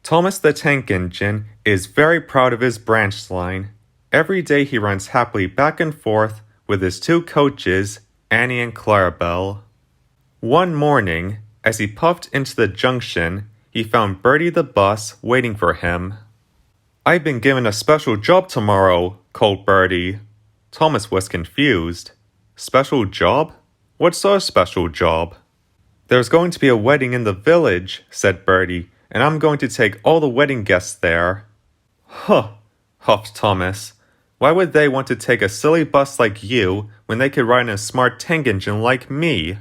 Thomas the Tank Engine is very proud of his branch line. Every day he runs happily back and forth with his two coaches, Annie and Clarabelle. One morning, as he puffed into the junction, he found Bertie the bus waiting for him. "I've been given a special job tomorrow," called Bertie. Thomas was confused. "Special job? What sort of special job?" "There's going to be a wedding in the village," said Bertie, "and I'm going to take all the wedding guests there." "Huh," huffed Thomas. "Why would they want to take a silly bus like you when they could ride in a smart tank engine like me?"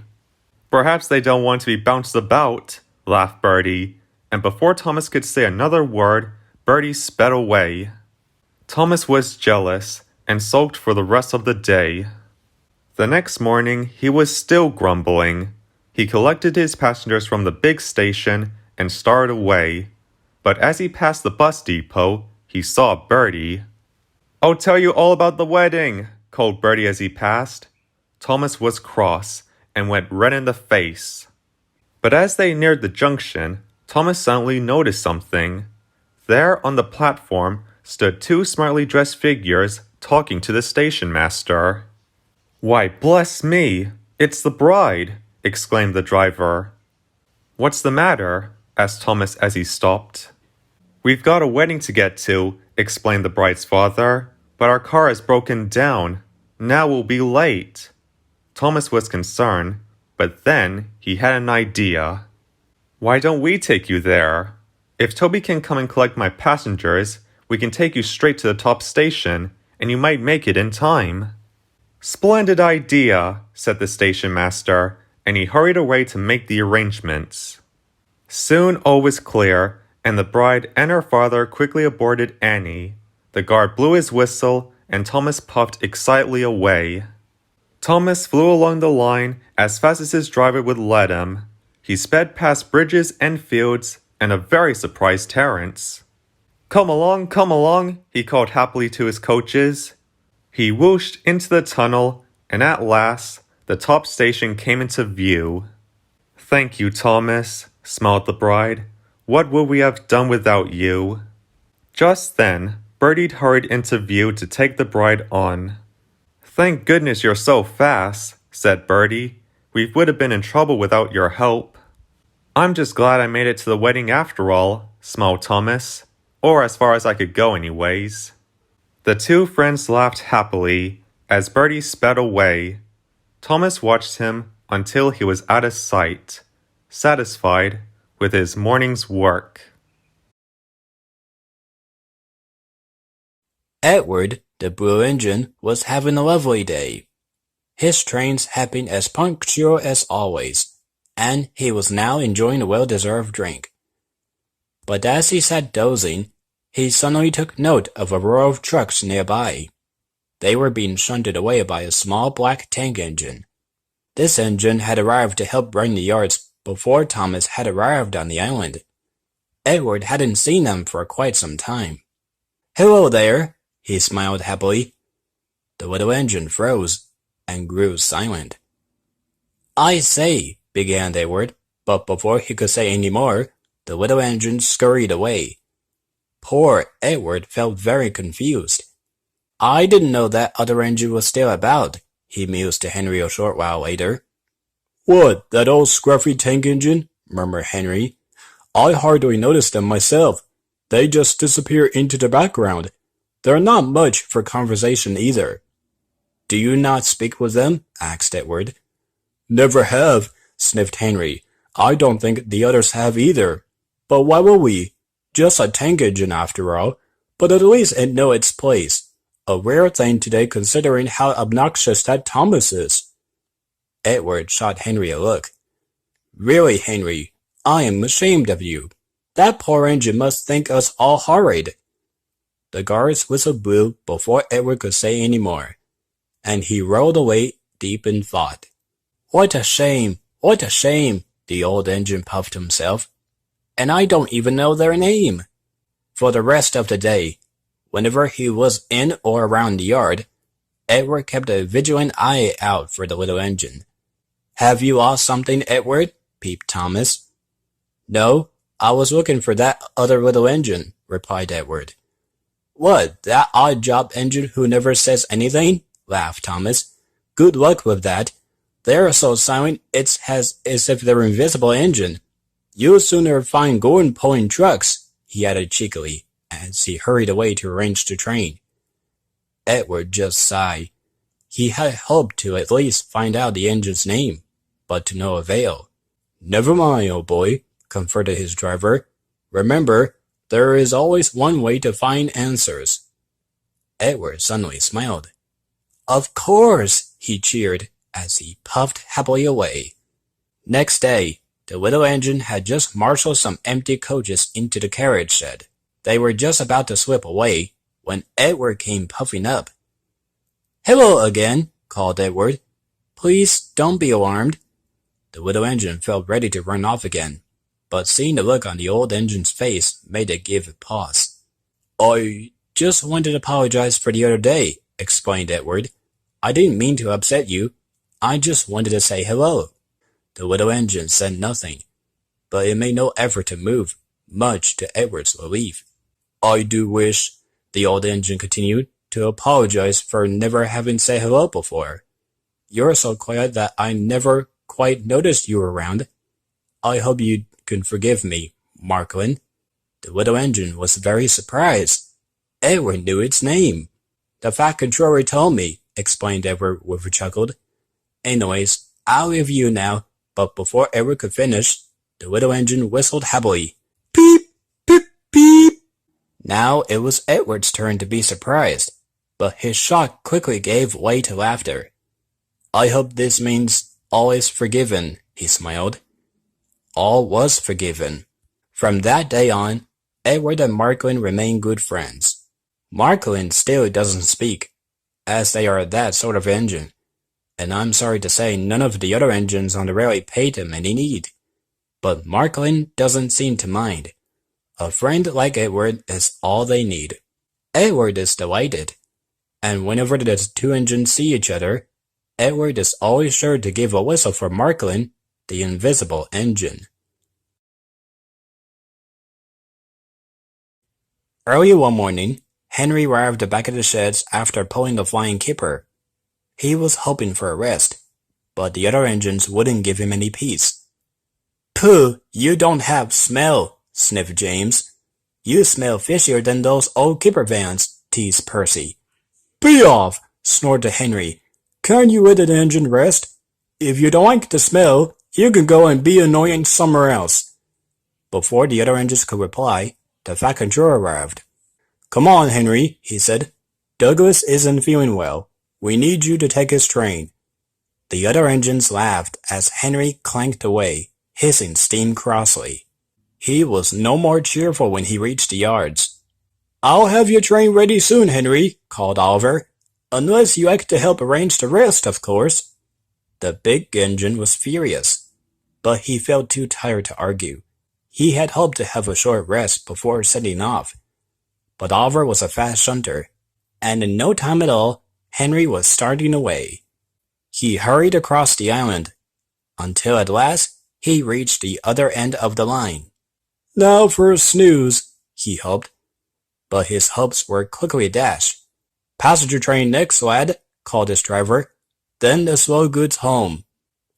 "Perhaps they don't want to be bounced about," laughed Bertie, and before Thomas could say another word, Bertie sped away. Thomas was jealous and sulked for the rest of the day. The next morning, he was still grumbling. He collected his passengers from the big station and started away. But as he passed the bus depot, he saw Bertie. "I'll tell you all about the wedding," called Bertie as he passed. Thomas was cross and went red in the face. But as they neared the junction, Thomas suddenly noticed something. There on the platform stood two smartly dressed figures talking to the station master. "Why, bless me, it's the bride," exclaimed the driver. "What's the matter?" asked Thomas as he stopped. "We've got a wedding to get to," explained the bride's father, "but our car is broken down. Now we'll be late." Thomas was concerned, but then he had an idea. "Why don't we take you there? If Toby can come and collect my passengers, we can take you straight to the top station, and you might make it in time." "Splendid idea," said the station master, and he hurried away to make the arrangements. Soon all was clear, and the bride and her father quickly aborted Annie. The guard blew his whistle, and Thomas puffed excitedly away. Thomas flew along the line as fast as his driver would let him. He sped past bridges and fields, and a very surprised Terence. Come along," he called happily to his coaches. He whooshed into the tunnel, and at last, the top station came into view. "Thank you, Thomas," smiled the bride. "What would we have done without you?" Just then, Bertie hurried into view to take the bride on. "Thank goodness you're so fast," said Bertie. "We would have been in trouble without your help." "I'm just glad I made it to the wedding after all," smiled Thomas. "Or as far as I could go anyways." The two friends laughed happily as Bertie sped away. Thomas watched him until he was out of sight, satisfied with his morning's work. Edward, the Blue Engine, was having a lovely day. His trains had been as punctual as always, and he was now enjoying a well-deserved drink. But as he sat dozing, he suddenly took note of a row of trucks nearby. They were being shunted away by a small black tank engine. This engine had arrived to help run the yards before Thomas had arrived on the island. Edward hadn't seen them for quite some time. "Hello there," he smiled happily. The little engine froze and grew silent. "I say," began Edward, but before he could say any more, the little engine scurried away. Poor Edward felt very confused. "I didn't know that other engine was still about," he mused to Henry a short while later. "What, that old scruffy tank engine?" murmured Henry. "I hardly noticed them myself. They just disappear into the background. They're not much for conversation either." "Do you not speak with them?" asked Edward. "Never have," sniffed Henry. "I don't think the others have either. But why will we? Just a tank engine after all, but at least it knows its place. A rare thing today considering how obnoxious that Thomas is." Edward shot Henry a look. "Really, Henry, I am ashamed of you. That poor engine must think us all horrid." The guard's whistle blew before Edward could say any more, and he rolled away deep in thought. "What a shame, what a shame," the old engine puffed himself. and I don't even know their name. For the rest of the day, whenever he was in or around the yard, Edward kept a vigilant eye out for the little engine. "Have you lost something, Edward?" peeped Thomas. "No, I was looking for that other little engine," replied Edward. "What, that odd job engine who never says anything?" laughed Thomas. "Good luck with that. They're so silent it's as if they're invisible engine. You'll sooner find Gordon pulling trucks," he added cheekily, as he hurried away to arrange the train. Edward just sighed. He had hoped to at least find out the engine's name, but to no avail. "Never mind, old boy," comforted his driver. "Remember, there is always one way to find answers." Edward suddenly smiled. "Of course," he cheered, as he puffed happily away. Next day, the little engine had just marshaled some empty coaches into the carriage shed. They were just about to slip away when Edward came puffing up. "Hello again," called Edward. "Please don't be alarmed." The little engine felt ready to run off again, but seeing the look on the old engine's face made it give a pause. "I just wanted to apologize for the other day," explained Edward. "I didn't mean to upset you. I just wanted to say hello." The little engine said nothing, but it made no effort to move, much to Edward's relief. "I do wish," the old engine continued, "to apologize for never having said hello before. You're so quiet that I never quite noticed you were around. I hope you can forgive me, Marklin." The little engine was very surprised. Edward knew its name. "The Fat Controller told me," explained Edward with a chuckle. "Anyways, I'll leave you now," but before Edward could finish, the little engine whistled happily. "Peep, peep, peep." Now it was Edward's turn to be surprised, but his shock quickly gave way to laughter. "I hope this means all is forgiven," he smiled. All was forgiven. From that day on, Edward and Marklin remained good friends. Marklin still doesn't speak, as they are that sort of engine, and I'm sorry to say none of the other engines on the railway paid him any heed. But Marklin doesn't seem to mind. A friend like Edward is all they need. Edward is delighted, and whenever the two engines see each other, Edward is always sure to give a whistle for Marklin, the invisible engine. Early one morning, Henry arrived back at the sheds after pulling the flying kipper. He was hoping for a rest, but the other engines wouldn't give him any peace. "Pooh, you don't have smell," sniffed James. "You smell fishier than those old kipper vans," teased Percy. "Be off," snorted Henry. "Can't you let an engine rest? If you don't like the smell, you can go and be annoying somewhere else." Before the other engines could reply, the Fat Controller arrived. "Come on, Henry," he said. "Douglas isn't feeling well. We need you to take his train." The other engines laughed as Henry clanked away, hissing steam crossly. He was no more cheerful when he reached the yards. "I'll have your train ready soon, Henry," called Oliver. "Unless you like to help arrange the rest, of course." The big engine was furious, but he felt too tired to argue. He had hoped to have a short rest before setting off. But Oliver was a fast shunter, and in no time at all, Henry was starting away. He hurried across the island, until at last he reached the other end of the line. "Now for a snooze," he hoped, but his hopes were quickly dashed. "Passenger train next, lad," called his driver. "Then the slow goods home."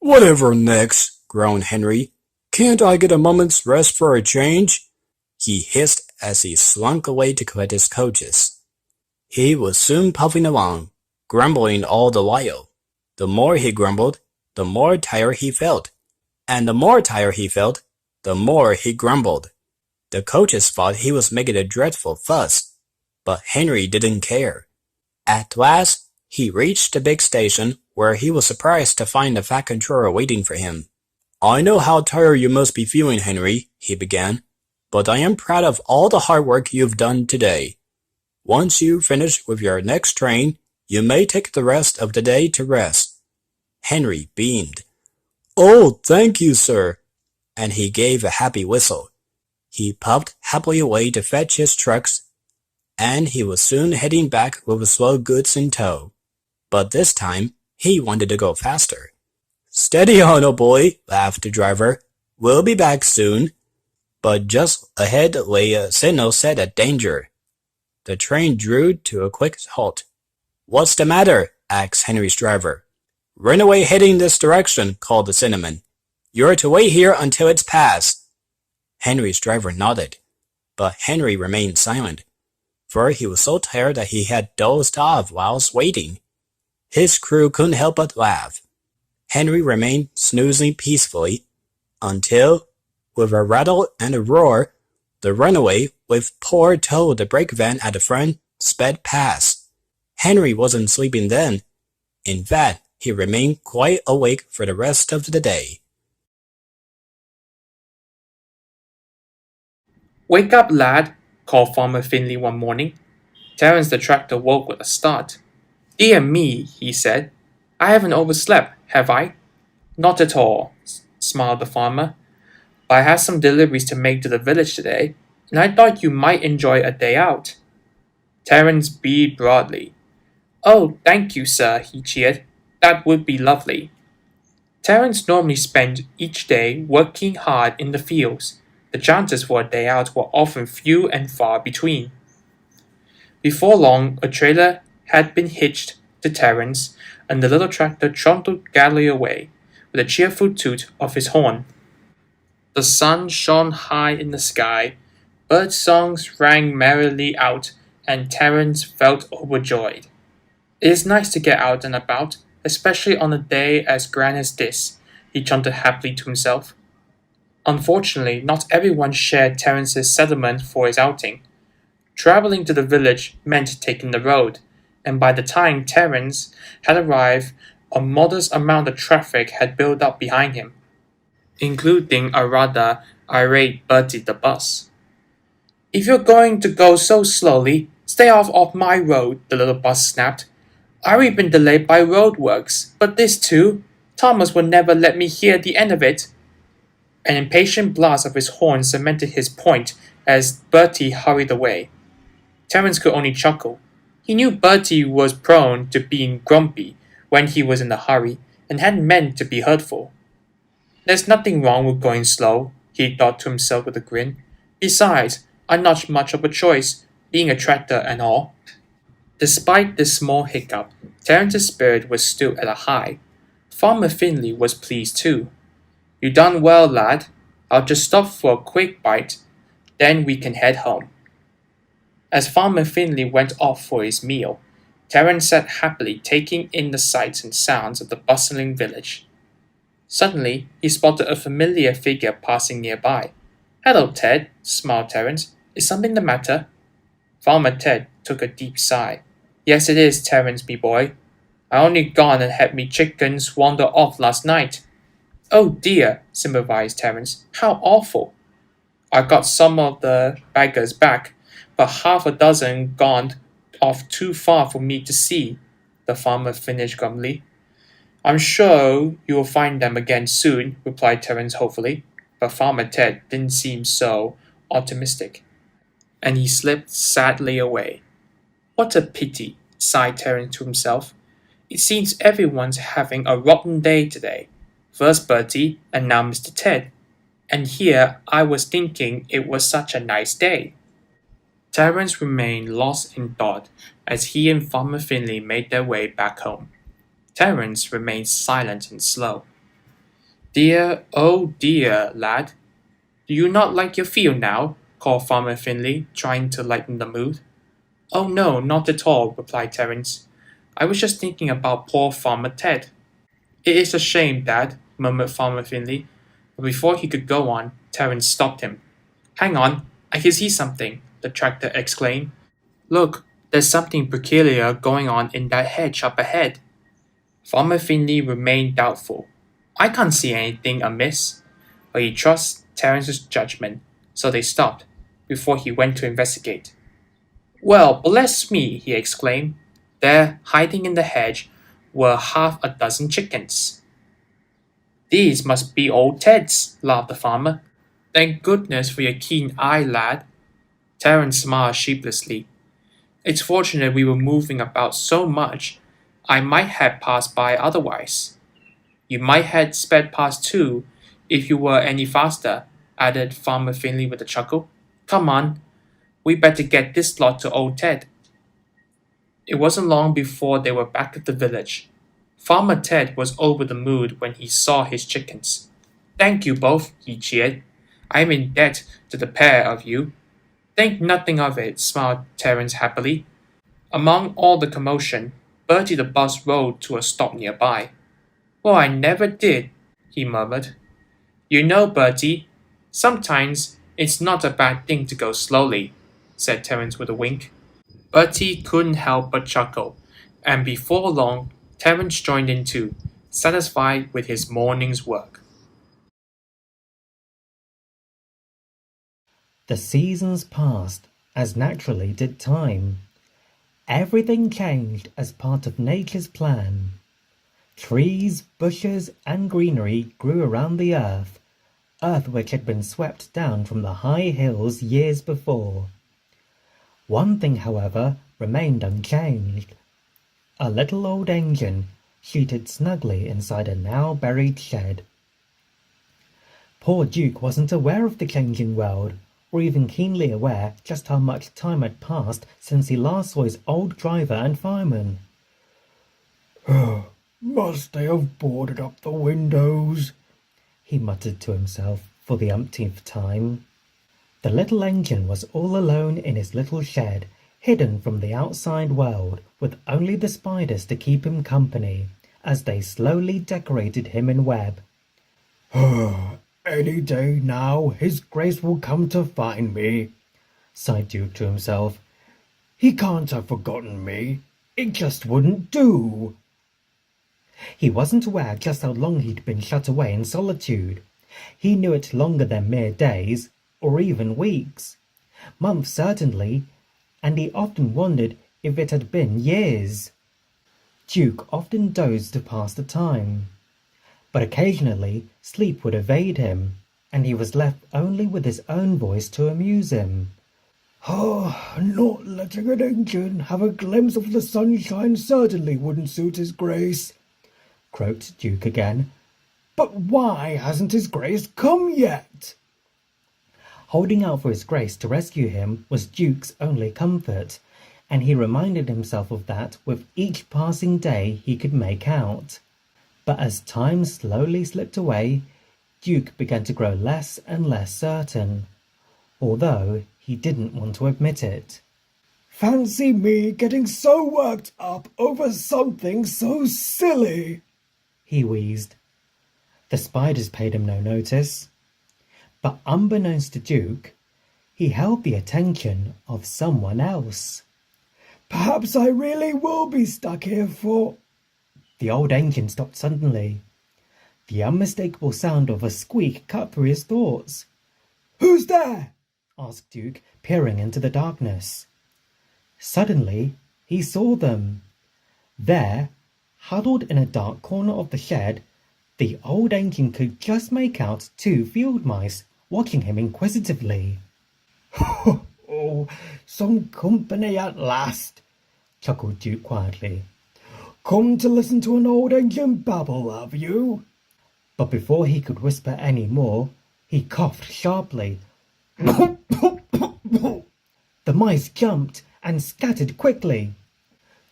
"Whatever next?" groaned Henry. "Can't I get a moment's rest for a change?" he hissed as he slunk away to collect his coaches. He was soon puffing along, grumbling all the while. The more he grumbled, the more tired he felt, and the more tired he felt, the more he grumbled. The coaches thought he was making a dreadful fuss, but Henry didn't care. At last, he reached the big station, where he was surprised to find the Fat Controller waiting for him. "I know how tired you must be feeling, Henry," he began, "but I am proud of all the hard work you've done today. Once you finish with your next train, you may take the rest of the day to rest." Henry beamed. "Oh, thank you, sir," and he gave a happy whistle. He puffed happily away to fetch his trucks, and he was soon heading back with the slow goods in tow. But this time, he wanted to go faster. "Steady on, old boy," laughed the driver. "We'll be back soon." But just ahead lay a signal set at danger. The train drew to a quick halt. "What's the matter?" asked Henry's driver. "Run away heading this direction," called the cinnamon. "You're to wait here until it's past." Henry's driver nodded, but Henry remained silent, for he was so tired that he had dozed off whilst waiting. His crew couldn't help but laugh. Henry remained snoozing peacefully until, with a rattle and a roar, the runaway, with poor Toad the brake van at the front, sped past. Henry wasn't sleeping then. In fact, he remained quite awake for the rest of the day. "Wake up, lad," called Farmer Finley one morning. Terence the tractor woke with a start. "Dear me," he said. "I haven't overslept, have I?" "Not at all," smiled the farmer. "But I have some deliveries to make to the village today, and I thought you might enjoy a day out." Terence beamed broadly. "Oh, thank you, sir," he cheered. "That would be lovely." Terence normally spent each day working hard in the fields. The chances for a day out were often few and far between. Before long, a trailer had been hitched to Terence, and the little tractor trundled gaily away, with a cheerful toot of his horn. The sun shone high in the sky, bird songs rang merrily out, and Terence felt overjoyed. "It is nice to get out and about, especially on a day as grand as this," he chanted happily to himself. Unfortunately, not everyone shared Terence's sentiment for his outing. Traveling to the village meant taking the road, and by the time Terence had arrived, a modest amount of traffic had built up behind him, including a rather irate Bertie the bus. "If you're going to go so slowly, stay off my road," the little bus snapped. "I've been delayed by roadworks, but this too, Thomas will never let me hear the end of it." An impatient blast of his horn cemented his point as Bertie hurried away. Terence could only chuckle. He knew Bertie was prone to being grumpy when he was in a hurry, and hadn't meant to be hurtful. "There's nothing wrong with going slow," he thought to himself with a grin. "Besides, I'm not much of a choice, being a tractor and all." Despite this small hiccup, Terence's spirit was still at a high. Farmer Finley was pleased too. "You done well, lad. I'll just stop for a quick bite, then we can head home." As Farmer Finley went off for his meal, Terence sat happily taking in the sights and sounds of the bustling village. Suddenly, he spotted a familiar figure passing nearby. "Hello, Ted," smiled Terence. "Is something the matter?" Farmer Ted took a deep sigh. "Yes, it is, Terence, me boy. I only gone and had me chickens wander off last night." "Oh dear," sympathized Terence. "How awful." "I got some of the beggars back, but half a dozen gone off too far for me to see," the farmer finished glumly. "I'm sure you'll find them again soon," replied Terence hopefully, but Farmer Ted didn't seem so optimistic, and he slipped sadly away. "What a pity," sighed Terence to himself. "It seems everyone's having a rotten day today. First Bertie, and now Mr. Ted. And here I was thinking it was such a nice day." Terence remained lost in thought as he and Farmer Finley made their way back home. Terence remained silent and slow. "Dear, oh dear, lad. Do you not like your field now?" called Farmer Finley, trying to lighten the mood. "Oh no, not at all," replied Terence. "I was just thinking about poor Farmer Ted." "It is a shame, Dad," murmured Farmer Finley, but before he could go on, Terence stopped him. "Hang on, I can see something," the tractor exclaimed. "Look, there's something peculiar going on in that hedge up ahead." Farmer Finley remained doubtful. "I can't see anything amiss," but he trusted Terence's judgment, so they stopped, before he went to investigate. "Well, bless me!" he exclaimed. There, hiding in the hedge, were half a dozen chickens. "These must be old Ted's," laughed the farmer. Thank goodness for your keen eye, lad. Terence smiled sheepishly. It's fortunate we were moving about so much. I might have passed by otherwise. You might have sped past too, if you were any faster, added Farmer Finley with a chuckle. Come on, we better get this lot to old Ted. It wasn't long before they were back at the village. Farmer Ted was over the moon when he saw his chickens. Thank you both, he cheered. I am in debt to the pair of you. Think nothing of it, smiled Terence happily. Among all the commotion, Bertie the bus rolled to a stop nearby. Well, I never did, he murmured. You know, Bertie, sometimes it's not a bad thing to go slowly, said Terence with a wink. Bertie couldn't help but chuckle, and before long, Terence joined in too, satisfied with his morning's work. The seasons passed, as naturally did time. Everything changed as part of nature's plan. Trees, bushes, and greenery grew around the earth which had been swept down from the high hills years before. One thing, however, remained unchanged. A little old engine seated snugly inside a now buried shed. Poor Duke wasn't aware of the changing world, or even keenly aware just how much time had passed since he last saw his old driver and fireman. "Must they have boarded up the windows?" he muttered to himself for the umpteenth time. The little engine was all alone in his little shed, hidden from the outside world, with only the spiders to keep him company, as they slowly decorated him in web. "Any day now his Grace will come to find me," sighed Duke to himself. "He can't have forgotten me. It just wouldn't do." He wasn't aware just how long he'd been shut away in solitude. He knew it longer than mere days, or even weeks. Months certainly, and he often wondered if it had been years. Duke often dozed to pass the time, but occasionally sleep would evade him, and he was left only with his own voice to amuse him. Not letting an engine have a glimpse of the sunshine certainly wouldn't suit his Grace," croaked Duke again. "But why hasn't his Grace come yet?" Holding out for his Grace to rescue him was Duke's only comfort, and he reminded himself of that with each passing day he could make out. But as time slowly slipped away, Duke began to grow less and less certain, although he didn't want to admit it. "Fancy me getting so worked up over something so silly," he wheezed. The spiders paid him no notice, but unbeknownst to Duke, he held the attention of someone else. "Perhaps I really will be stuck here for—" The old engine stopped suddenly. The unmistakable sound of a squeak cut through his thoughts. "Who's there?" asked Duke, peering into the darkness. Suddenly, he saw them. There, huddled in a dark corner of the shed, the old engine could just make out 2 field mice watching him inquisitively. "Oh, some company at last," chuckled Duke quietly. "Come to listen to an old engine babble, have you?" But before he could whisper any more, he coughed sharply. The mice jumped and scattered quickly.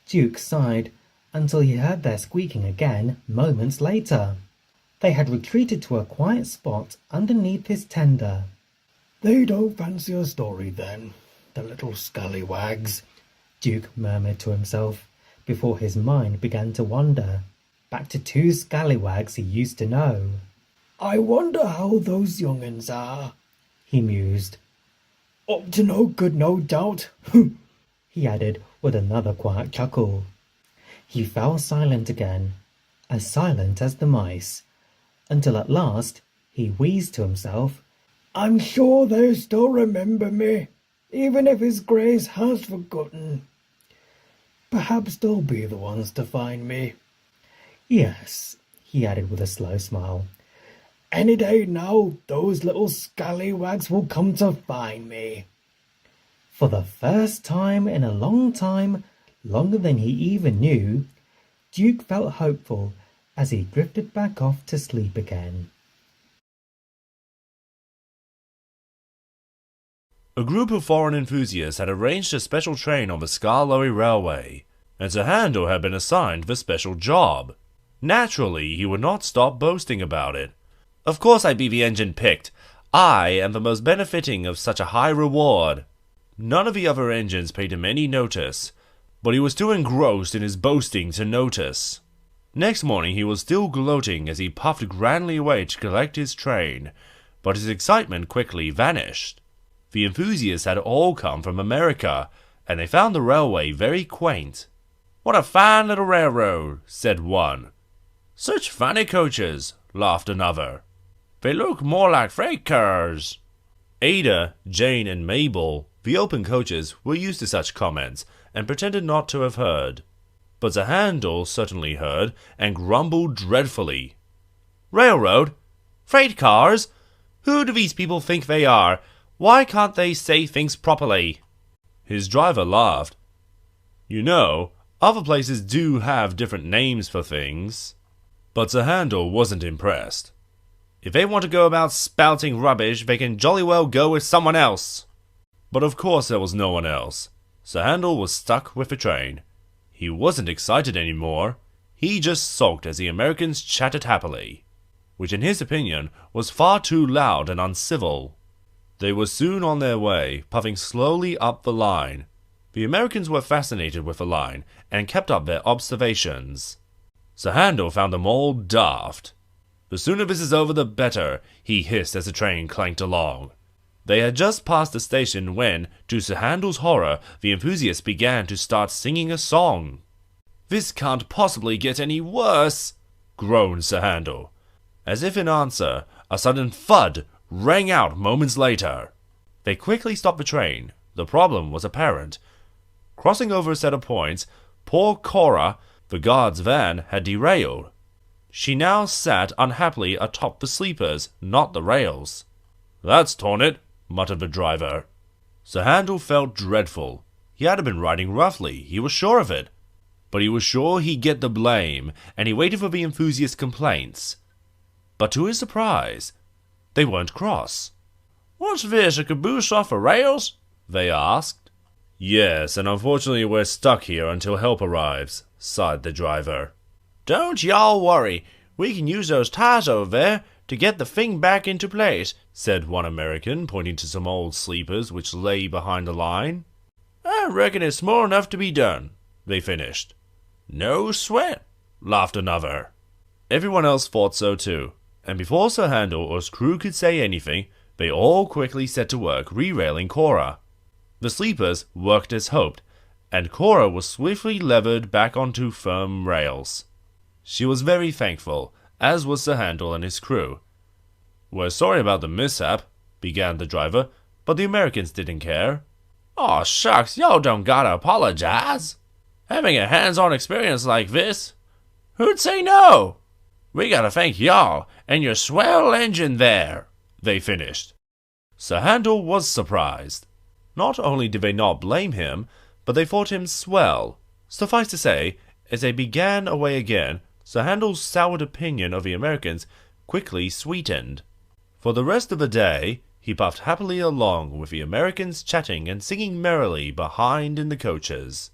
Duke sighed until he heard their squeaking again moments later. They had retreated to a quiet spot underneath his tender. "They don't fancy a story then, the little scallywags," Duke murmured to himself, before his mind began to wander, back to 2 scallywags he used to know. "I wonder how those young'uns are," he mused. "Up to no good, no doubt," he added with another quiet chuckle. He fell silent again, as silent as the mice, until at last he wheezed to himself, "I'm sure they still remember me, even if his Grace has forgotten. Perhaps they'll be the ones to find me. Yes," he added with a slow smile, Any day now, those little scallywags will come to find me. For the first time in a long time, longer than he even knew, Duke felt hopeful as he drifted back off to sleep again. A group of foreign enthusiasts had arranged a special train on the Skarloey Railway, and Sir Handel had been assigned the special job. Naturally, he would not stop boasting about it. Of course I be the engine picked. I am the most benefiting of such a high reward. None of the other engines paid him any notice, but he was too engrossed in his boasting to notice. Next morning he was still gloating as he puffed grandly away to collect his train, but his excitement quickly vanished. The enthusiasts had all come from America, and they found the railway very quaint. "What a fine little railroad," said one. "Such funny coaches," laughed another. "They look more like freight cars." Ada, Jane, and Mabel, the open coaches, were used to such comments, and pretended not to have heard. But Sir Handel certainly heard, and grumbled dreadfully. "Railroad? Freight cars? Who do these people think they are? Why can't they say things properly?" His driver laughed. "You know, other places do have different names for things." But Sir Handel wasn't impressed. "If they want to go about spouting rubbish, they can jolly well go with someone else." But of course there was no one else. Sir Handel was stuck with the train. He wasn't excited anymore. He just sulked as the Americans chatted happily, which in his opinion was far too loud and uncivil. They were soon on their way, puffing slowly up the line. The Americans were fascinated with the line, and kept up their observations. Sir Handel found them all daft. "The sooner this is over the better," he hissed as the train clanked along. They had just passed the station when, to Sir Handel's horror, the enthusiasts began to start singing a song. "This can't possibly get any worse," groaned Sir Handel. As if in answer, a sudden thud rang out moments later. They quickly stopped the train. The problem was apparent. Crossing over a set of points, poor Cora, the guard's van, had derailed. She now sat unhappily atop the sleepers, not the rails. "That's torn it," muttered the driver. Sir Handel felt dreadful. He had been riding roughly, he was sure of it. But he was sure he'd get the blame, and he waited for the enthusiast complaints. But to his surprise, they weren't cross. "What's this, a caboose off the rails?" they asked. "Yes, and unfortunately we're stuck here until help arrives," sighed the driver. "Don't y'all worry. We can use those tires over there to get the thing back into place," said one American, pointing to some old sleepers which lay behind the line. "I reckon it's small enough to be done," they finished. "No sweat," laughed another. Everyone else thought so too, and before Sir Handel or his crew could say anything, they all quickly set to work re-railing Cora. The sleepers worked as hoped, and Cora was swiftly levered back onto firm rails. She was very thankful, as was Sir Handel and his crew. "We're sorry about the mishap," began the driver, but the Americans didn't care. "Aw shucks, y'all don't gotta apologize. Having a hands-on experience like this, who'd say no? We gotta thank y'all and your swell engine there," they finished. Sir Handel was surprised. Not only did they not blame him, but they thought him swell. Suffice to say, as they began away again, Sir Handel's soured opinion of the Americans quickly sweetened. For the rest of the day, he puffed happily along with the Americans chatting and singing merrily behind in the coaches.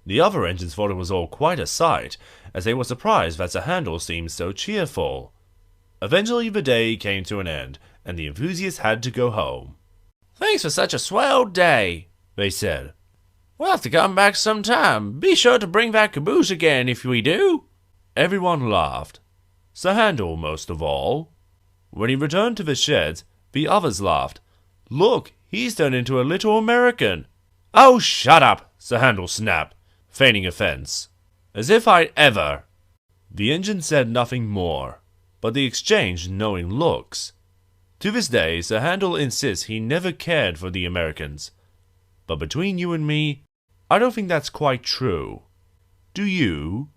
The other engines thought it was all quite a sight, as they were surprised that Sir Handel seemed so cheerful. Eventually the day came to an end, and the enthusiasts had to go home. "Thanks for such a swell day," they said. "We'll have to come back sometime. Be sure to bring that caboose again if we do." Everyone laughed. Sir Handel most of all. When he returned to the sheds, the others laughed. "Look, he's turned into a little American." "Oh, shut up," Sir Handel snapped, feigning offense. "As if I'd ever." The engine said nothing more, but they exchanged knowing looks. To this day, Sir Handel insists he never cared for the Americans. But between you and me, I don't think that's quite true. Do you?